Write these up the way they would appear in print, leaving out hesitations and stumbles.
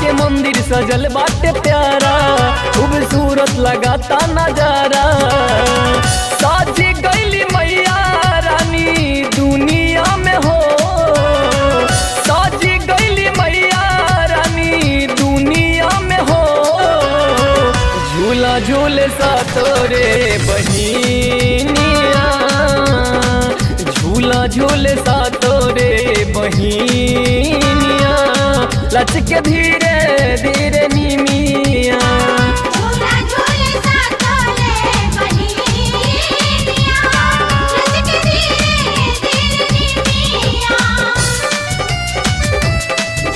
के मंदिर सजल बाटे प्यारा, खूबसूरत लगाता नजारा। साजी गईली मैया रानी दुनिया में हो, साजी गईली मैया रानी दुनिया में हो। झूला झूले सा तोरे बहिनिया, झूला झूले सा तोरे बहिनिया, लचके धीरे धीरे निमिया। झूला झूले सा तोरे बहिनिया, लचके धीरे धीरे निमिया।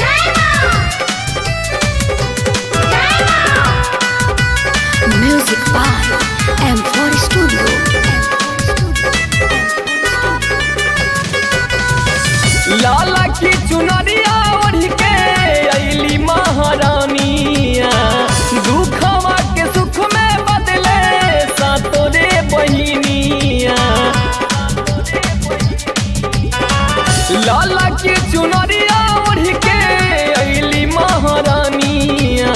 जय मां, जय मां। Music by M4 Studio. लाला की चुनरिया ओढ़ के अइली महारानिया, दुखवा के सुख में बदले सातोरे बहिनिया। लाला की चुनरिया ओढ़ के अइली महारानिया,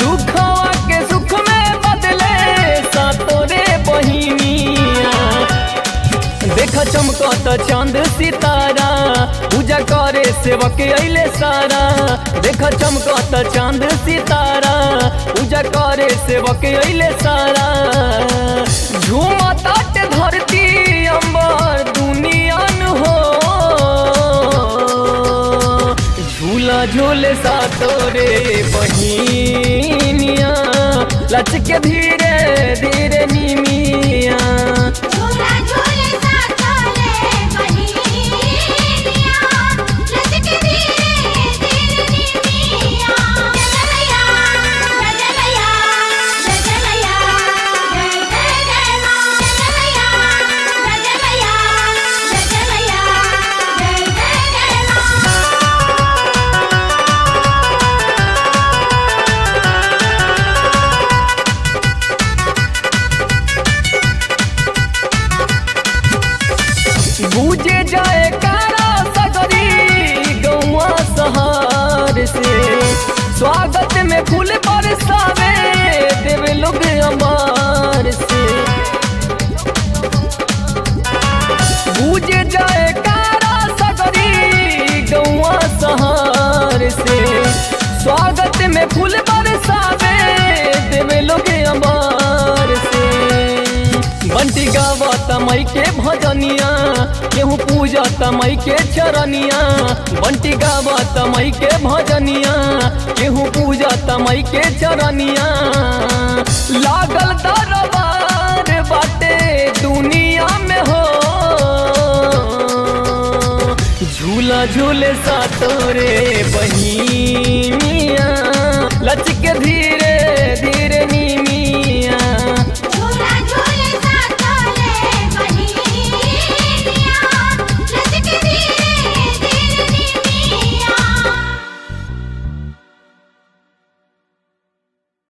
दुखवा के सुख में बदले सातोरे बहिनिया। देखा चमकत चांद सितारा, पूजा करे सेवक अइले सारा। देखा चमकत चांद सितारा, पूजा करे सेवक अइले सारा। झूमतात धरती अंबर दुनियान हो, झूला झूले सा तोरे बहिनिया, लचके धीरे धीरे निमिया। झूला झूले सा तोरे बहिनिया, लचके धीरे धीरे निमिया। जय मैया, जय मैया, जय मैया, जय जय जय मां। जय मैया, जय मैया, जय मैया, जय जय जय मां। गूंजे जाए कारा सगरी गौआ सहार से, स्वागत में फूल बरसावे देव लोग अमार से। गूंजे जाए कारा सगरी गौआ सहार से, स्वागत में फूल बरसावे देव लोग अमार से। बंटी गावत मई के भजनिया, केहू पूजा तमई के चरनिया। बंटी गावत मई के भजनिया, केहू पूजा तमई के चरनिया। लागल दरबार बाटे दुनिया में हो, झूला झूले सा तोरे बहिनी।